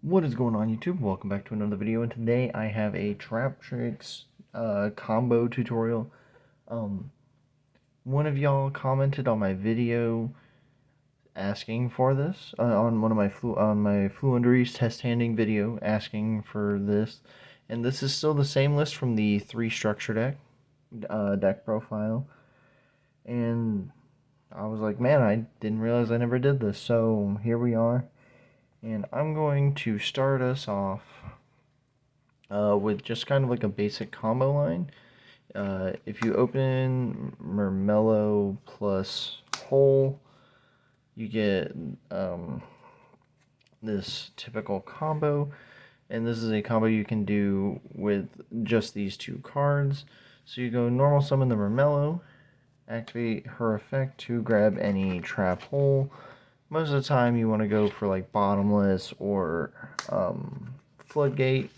What is going on, YouTube? Welcome back to another video, and today I have a Traptrix combo tutorial. Um, One of y'all commented on my video asking for this on one of my Fluenderies test handing video asking for this, and this is still the same list from the 3 structure deck profile, and I was like, man, I didn't realize I never did this, so here we are, and I'm going to start us off with just kind of like a basic combo line. If you open Mermello plus Hole, you get this typical combo, and this is a combo you can do with just these 2 cards. So you go normal summon the Mermello, activate her effect to grab any trap hole. Most of the time you want to go for like bottomless or floodgate.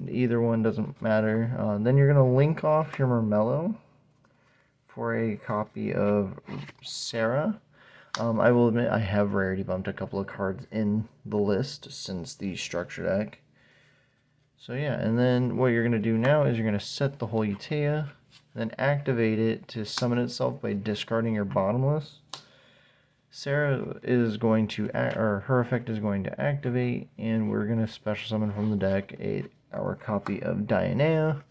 Either one doesn't matter. Then you're going to link off your Mermello for a copy of Sarah. I will admit I have rarity bumped a couple of cards in the list since the structure deck. So yeah, and then what you're going to do now is you're going to set the Holy Tea, then activate it to summon itself by discarding your bottomless. Sarah is going to, or her effect is going to activate, and we're going to special summon from the deck our copy of Dianea.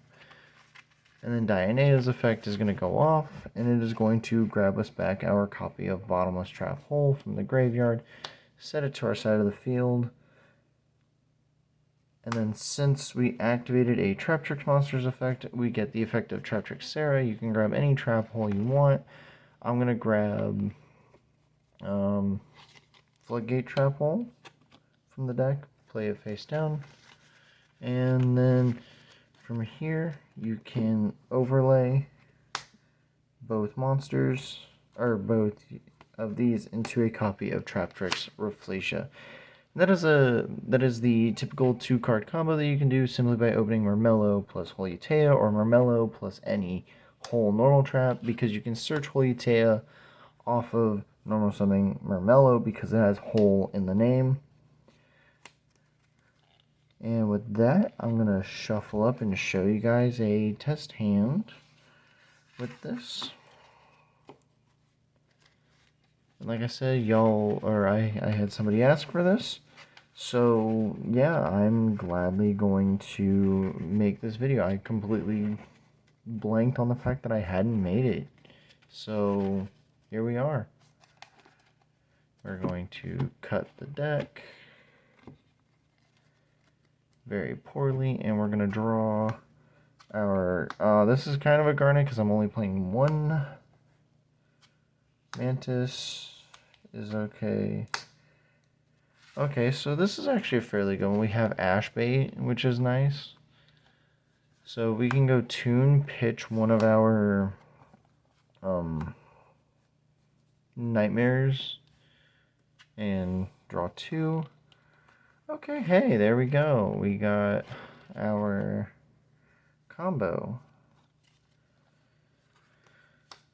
And then Dianea's effect is going to go off, and it is going to grab us back our copy of Bottomless Trap Hole from the graveyard, set it to our side of the field, and then since we activated a Traptrix monster's effect, we get the effect of Traptrix Sarah. You can grab any trap hole you want. I'm going to grab Floodgate Trap Hole from the deck, play it face down, and then from here you can overlay both monsters, or both of these, into a copy of Traptrix Rafflesia. That is the typical 2-card combo that you can do simply by opening Mermello plus Holy Tea, or Mermello plus any whole normal trap, because you can search Holy Tea off of normal summoning Mermello because it has hole in the name. And with that, I'm going to shuffle up and show you guys a test hand with this. And like I said, I had somebody ask for this. So yeah, I'm gladly going to make this video. I completely blanked on the fact that I hadn't made it. So here we are. We're going to cut the deck very poorly, and we're going to draw our, this is kind of a garnet because I'm only playing 1. Mantis is okay. Okay, so this is actually a fairly good one. We have Ashbait, which is nice. So we can go tune, pitch one of our nightmares, and draw 2. Okay, hey, there we go. We got our combo.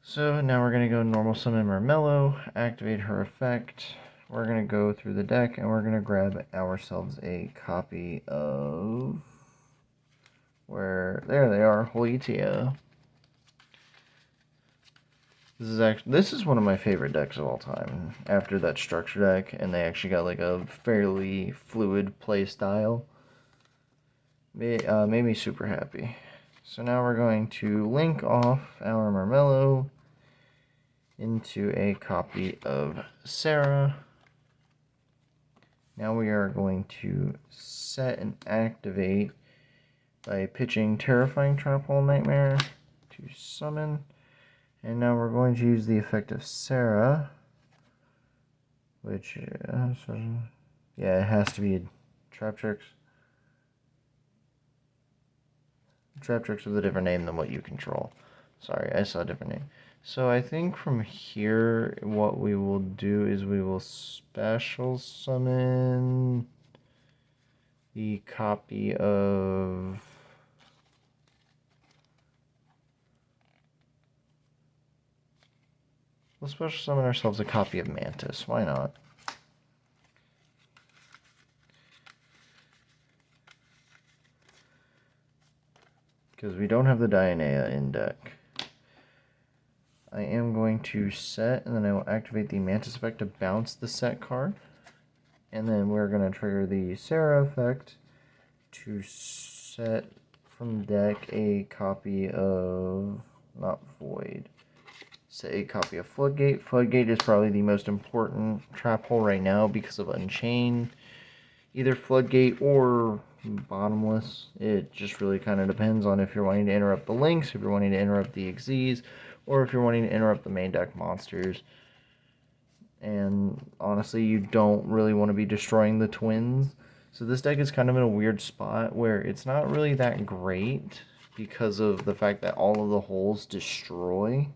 So now we're going to go normal summon Mermello, activate her effect. We're going to go through the deck, and we're going to grab ourselves a copy of, there they are, Holy Tea. This is one of my favorite decks of all time, after that structure deck, and they actually got like a fairly fluid play style. Made me super happy. So now we're going to link off our Mermello into a copy of Sarah. Now we are going to set and activate by pitching Terrifying Trap Hole Nightmare to summon. And now we're going to use the effect of Sarah, which, yeah, it has to be Traptrix. Traptrix with a different name than what you control. Sorry, I saw a different name. So I think from here, what we will do is we will special summon the copy of... We'll special summon ourselves a copy of Mantis. Why not? because we don't have the Dionea in deck. I am going to set, and then I will activate the Mantis effect to bounce the set card. And then we're going to trigger the Sarah effect to set from the deck a copy of, not Void, set a copy of Floodgate. Floodgate is probably the most important trap hole right now because of Unchained. Either Floodgate or Bottomless. It just really kind of depends on if you're wanting to interrupt the links, if you're wanting to interrupt the Xyz, or if you're wanting to interrupt the main deck monsters. And honestly, you don't really want to be destroying the twins. So this deck is kind of in a weird spot where it's not really that great because of the fact that all of the holes destroy.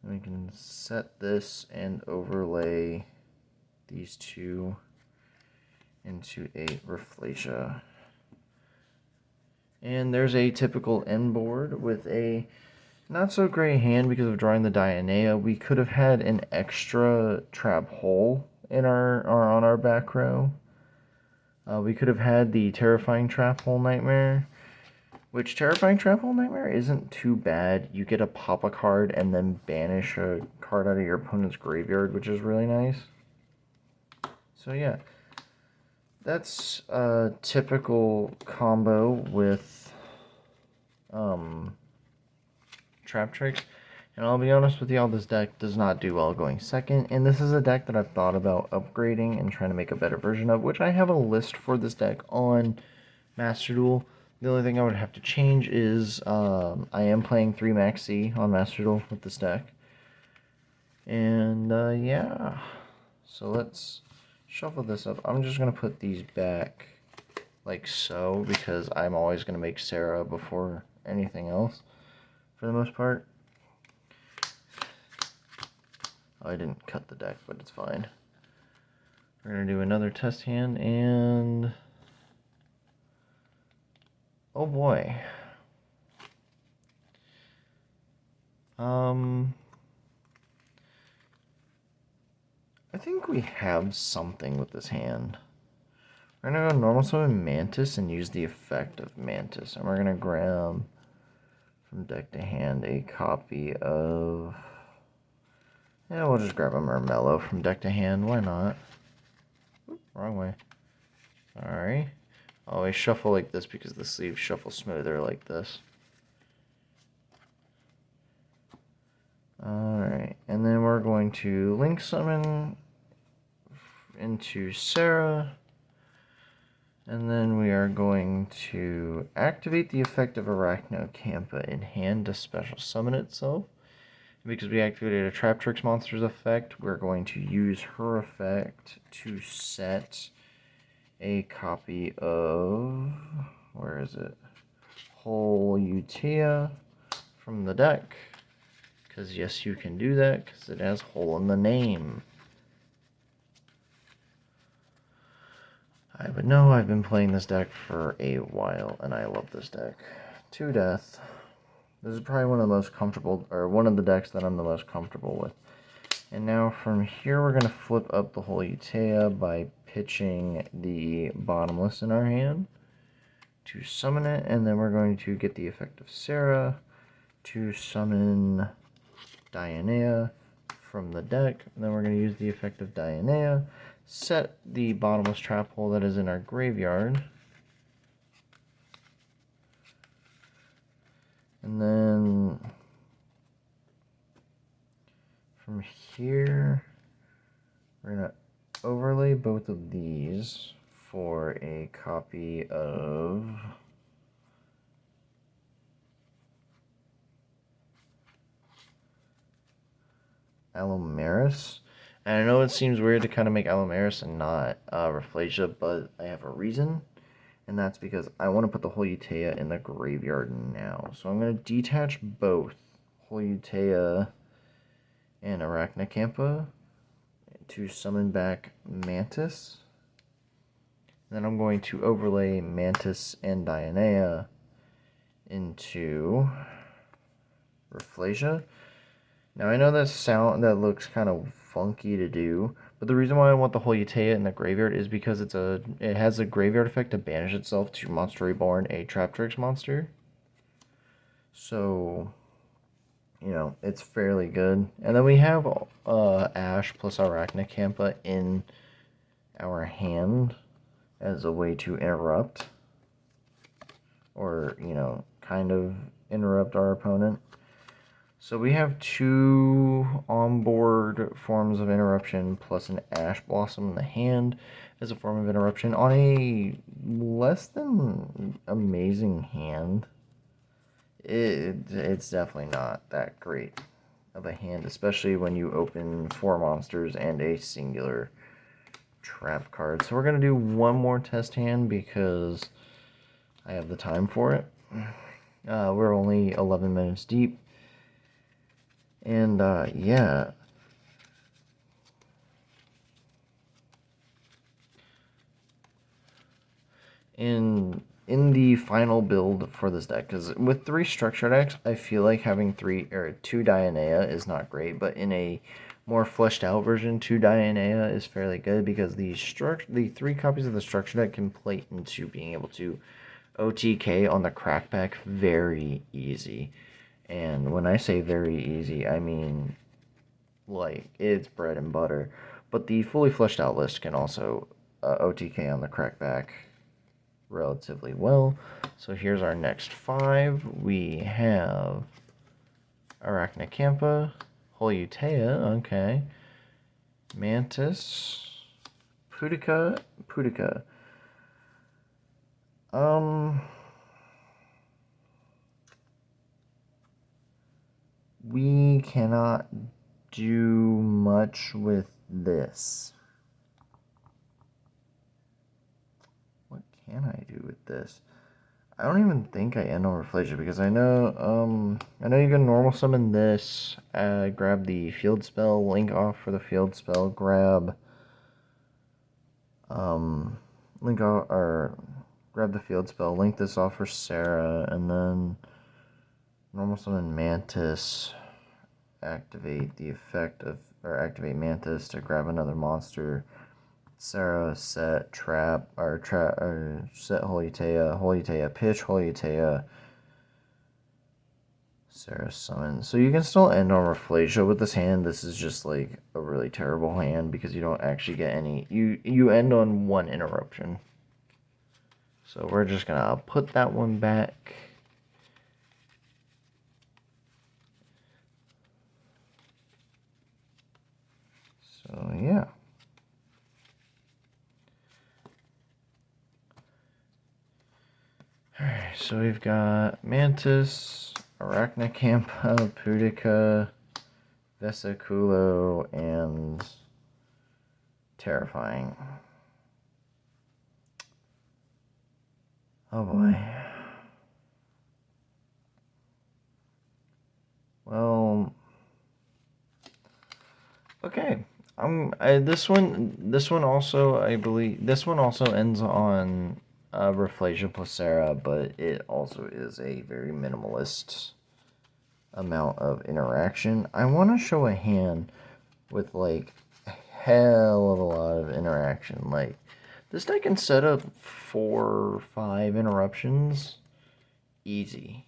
And we can set this and overlay these two into a Rafflesia. And there's a typical end board with a not so great hand because of drawing the Dionea. We could have had an extra trap hole in on our back row. We could have had the Terrifying Trap Hole Nightmare, which Terrifying Trap Hole Nightmare isn't too bad. You get to pop a card and then banish a card out of your opponent's graveyard, which is really nice. So yeah, that's a typical combo with Traptrix. And I'll be honest with y'all, this deck does not do well going second, and this is a deck that I've thought about upgrading and trying to make a better version of, which I have a list for this deck on Master Duel. The only thing I would have to change is I am playing 3 Max C on Master Duel with this deck. And yeah, so let's shuffle this up. I'm just going to put these back like so because I'm always going to make Sarah before anything else for the most part. Oh, I didn't cut the deck, but it's fine. We're going to do another test hand, and oh boy. I think we have something with this hand. We're going to go normal summon Mantis and use the effect of Mantis. And we're going to grab from deck to hand a copy of... Yeah, we'll just grab a Mermello from deck to hand. Why not? Oop, wrong way. Sorry. I always shuffle like this because the sleeves shuffle smoother like this. Alright, and then we're going to Link Summon into Sarah. And then we are going to activate the effect of Arachnocampa in hand to special summon itself. Because we activated a Traptrix monster's effect, we're going to use her effect to set a copy of, where is it? Whole Utea from the deck. Because yes, you can do that because it has Hole in the name. I would know, I've been playing this deck for a while and I love this deck to death. This is probably one of the most comfortable, or one of the decks that I'm the most comfortable with. And now from here we're going to flip up the whole Utea by pitching the Bottomless in our hand to summon it, and then we're going to get the effect of Sarah to summon Dionea from the deck, and then we're going to use the effect of Dionea, set the Bottomless trap hole that is in our graveyard. And then from here, we're going to overlay both of these for a copy of Allomeris. And I know it seems weird to kind of make Allomeris and not Rafflesia, but I have a reason. And that's because I want to put the whole Utea in the graveyard now. So I'm going to detach both whole Utea and Arachnocampa to summon back Mantis. And then I'm going to overlay Mantis and Dionea into Rafflesia. Now I know that looks kind of funky to do. But the reason why I want the Holy Utea in the graveyard is because it has a graveyard effect to banish itself to Monster Reborn, a Traptrix monster. So, you know, it's fairly good. And then we have Ash plus Arachnacampa in our hand as a way to interrupt. Or, you know, kind of interrupt our opponent. So we have 2 onboard forms of interruption plus an Ash Blossom in the hand as a form of interruption on a less than amazing hand. It's definitely not that great of a hand, especially when you open 4 monsters and a singular trap card. So we're going to do one more test hand because I have the time for it. We're only 11 minutes deep. And, yeah. In the final build for this deck, because with 3 structure decks, I feel like having 2 Dionea is not great, but in a more fleshed out version, 2 Dionea is fairly good because the 3 copies of the structure deck can play into being able to OTK on the crackback very easy. And when I say very easy, I mean, like, it's bread and butter. But the fully fleshed out list can also OTK on the crackback relatively well. So here's our next 5. We have Arachnacampa, Holy Utea, okay, Mantis, Pudica. We cannot do much with this. What can I do with this? I don't even think I end on Reflection because I know you can normal summon this, grab the field spell, link off for the field spell, grab link off or grab the field spell, link this off for Sarah, and then normal summon Mantis, activate the effect of, or activate Mantis to grab another monster. Sarah, set, trap, or set Holy Utea, pitch, Holy Utea, Sarah summon. So you can still end on Reflasia with this hand. This is just like a really terrible hand because you don't actually get any, you end on 1 interruption. So we're just gonna put that one back. So yeah. Alright, so we've got Mantis, Arachnacampa, Pudica, Vesiculo, and Terrifying. Oh boy. Well, okay. This one also, I believe, this one also ends on Reflasia plus Sarah, but it also is a very minimalist amount of interaction. I want to show a hand with like a hell of a lot of interaction. Like, this deck can set up 4 or 5 interruptions easy.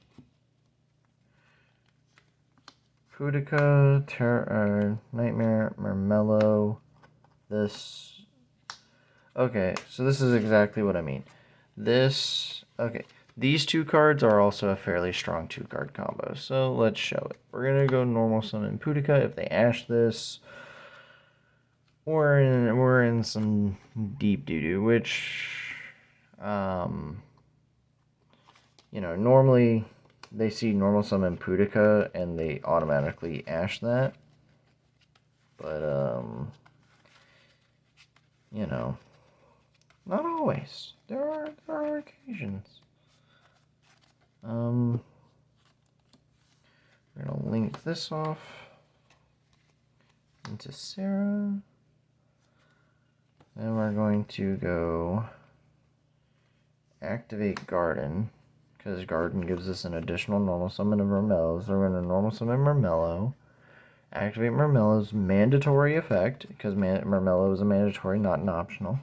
Pudica, Nightmare, Marmello, this. Okay, so this is exactly what I mean. This, okay, these 2 cards are also a fairly strong 2-card combo, so let's show it. We're going to go normal summon Pudica. If they ash this, we're in some deep doo-doo, which, you know, normally they see normal summon Pudica and they automatically ash that. But, you know, not always. There are occasions. We're gonna link this off into Sarah. Then we're going to go activate Garden, because Garden gives us an additional normal summon of Marmello. So we're going to normal summon Marmello, activate Marmella's mandatory effect, because Marmella is a mandatory, not an optional.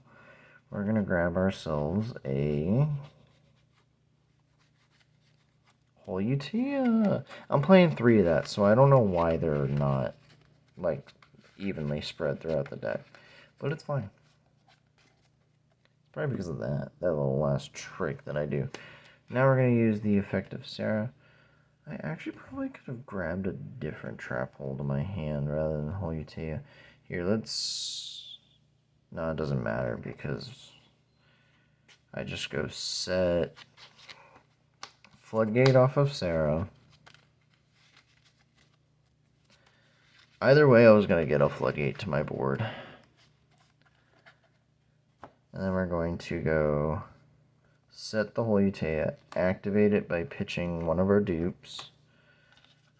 We're going to grab ourselves a Holutea. I'm playing 3 of that, so I don't know why they're not, like, evenly spread throughout the deck. But it's fine. It's probably because of that little last trick that I do. Now we're going to use the effect of Sarah. I actually probably could have grabbed a different trap hole to my hand rather than Holutea. Here, let's... No, it doesn't matter because I just go set Floodgate off of Sarah. Either way, I was going to get a Floodgate to my board. And then we're going to go set the Holutea, activate it by pitching one of our dupes,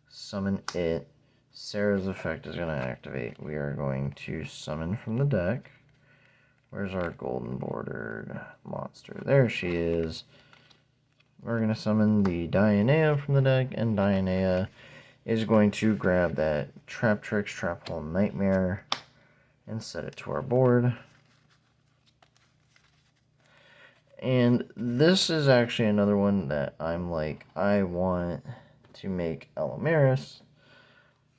summon it. Sarah's effect is going to activate. We are going to summon from the deck. Where's our golden bordered monster? There she is. We're going to summon the Dionea from the deck, and Dionea is going to grab that Traptrix Trap Hole Nightmare and set it to our board. And this is actually another one that I'm like, I want to make Allomeris,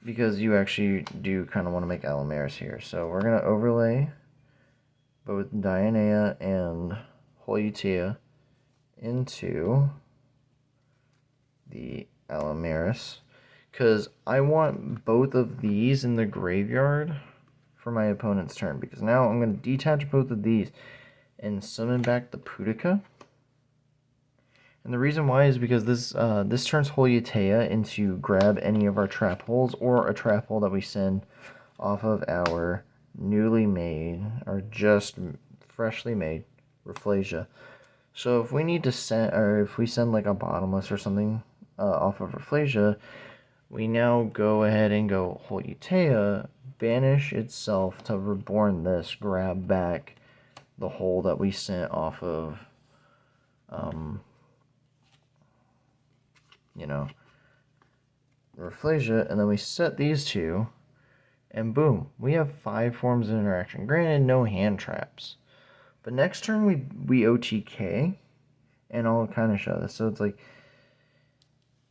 because you actually do kind of want to make Allomeris here. So we're going to overlay both Dionea and Holutea into the Allomeris, because I want both of these in the graveyard for my opponent's turn, because now I'm going to detach both of these and summon back the Pudica. And the reason why is because this turns Holutea into grab any of our trap holes, or a trap hole that we send off of our newly made, or just freshly made, Rafflesia. So if we need to send, or if we send like a bottomless or something off of Rafflesia, we now go ahead and go Holutea, banish itself to reborn this, grab back the hole that we sent off of, you know, Rafflesia, and then we set these two, and boom, we have 5 forms of interaction. Granted, no hand traps, but next turn we OTK, and I'll kind of show this. So it's like,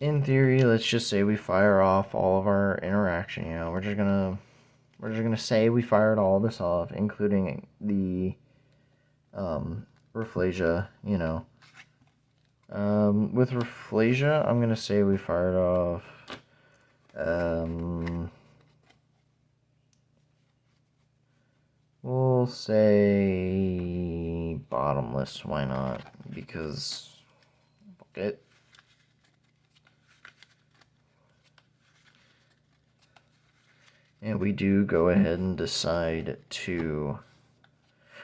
in theory, let's just say we fire off all of our interaction. You know, we're just gonna say we fired all this off, including the Rafflesia, you know. With Rafflesia, I'm gonna say we fired off we'll say bottomless, why not? Because it. And we do go ahead and decide to,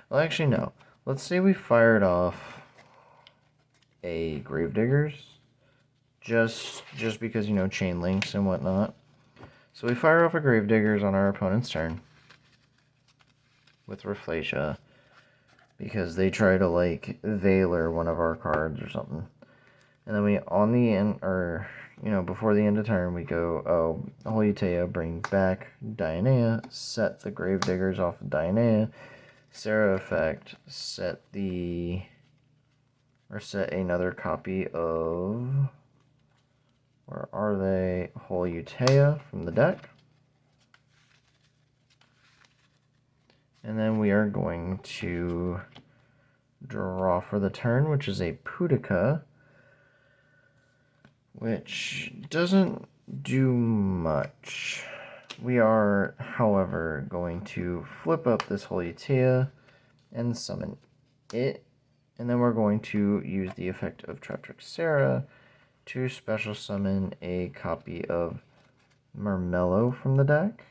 well, actually no. Let's say we fired off a Gravediggers, just because, you know, chain links and whatnot. So we fire off a Gravediggers on our opponent's turn with Rafflesia, because they try to, like, Veiler one of our cards or something. And then we, on the end, or, you know, before the end of turn, we go, oh, Holutea, bring back Dionea, set the Gravediggers off of Dionea, Sarah effect, set another copy of, where are they, Holutea from the deck. And then we are going to draw for the turn, which is a Pudica, which doesn't do much. We are, however, going to flip up this Holutea and summon it. And then we're going to use the effect of Traptrix Sarah to special summon a copy of Marmello from the deck.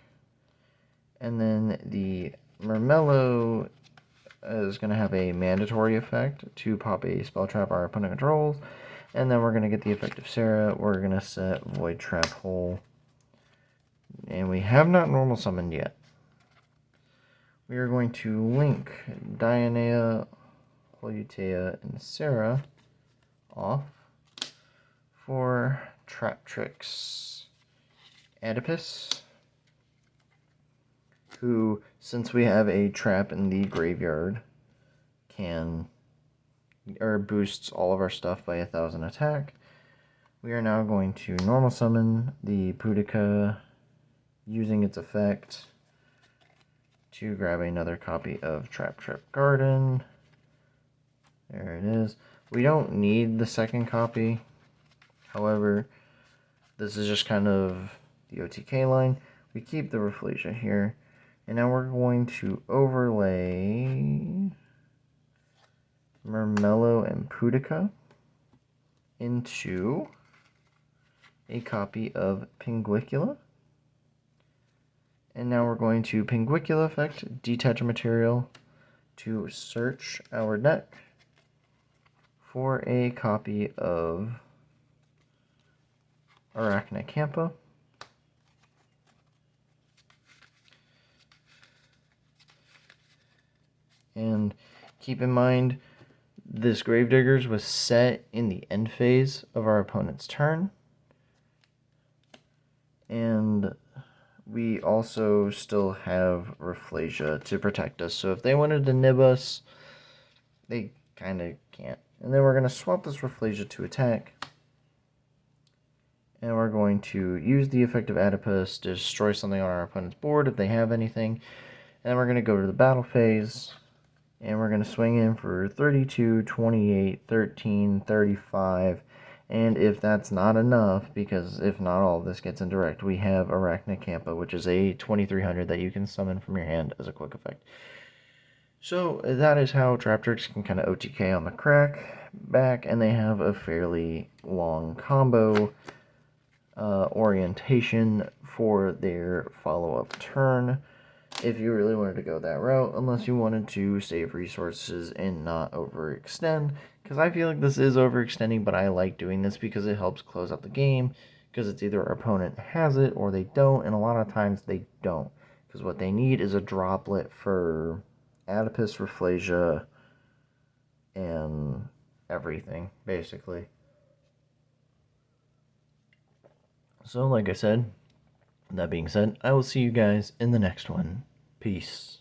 And then the Marmello is going to have a mandatory effect to pop a spell trap our opponent controls. And then we're going to get the effect of Sarah. We're going to set Void Trap Hole. And we have not normal summoned yet. We are going to link Dionea, Holutea, and Sarah off for Traptrix Oedipus. who, since we have a trap in the graveyard, can or boosts all of our stuff by 1,000 attack. We are now going to normal summon the Boudica using its effect to grab another copy of Traptrix Garden. There it is. We don't need the second copy. However, this is just kind of the OTK line. We keep the Rafflesia here. And now we're going to overlay Murmello and Boudica into a copy of Pinguicula. And now we're going to Pinguicula effect, detach a material, to search our deck for a copy of Arachnacampa. And keep in mind, this Gravediggers was set in the end phase of our opponent's turn. And we also still have Rafflesia to protect us. So if they wanted to nib us, they kind of can't. And then we're going to swap this Rafflesia to attack. And we're going to use the effect of Adipus to destroy something on our opponent's board if they have anything. And then we're going to go to the battle phase. And we're going to swing in for 32, 28, 13, 35. And if that's not enough, because if not all of this gets indirect, we have Arachnacampa, which is a 2300 that you can summon from your hand as a quick effect. So that is how Traptrix can kind of OTK on the crack back, and they have a fairly long combo orientation for their follow-up turn. If you really wanted to go that route, unless you wanted to save resources and not overextend, because I feel like this is overextending, but I like doing this because it helps close out the game, because it's either our opponent has it or they don't, and a lot of times they don't, because what they need is a droplet for Adipus, Rafflesia, and everything, basically. So, like I said, that being said, I will see you guys in the next one. Peace.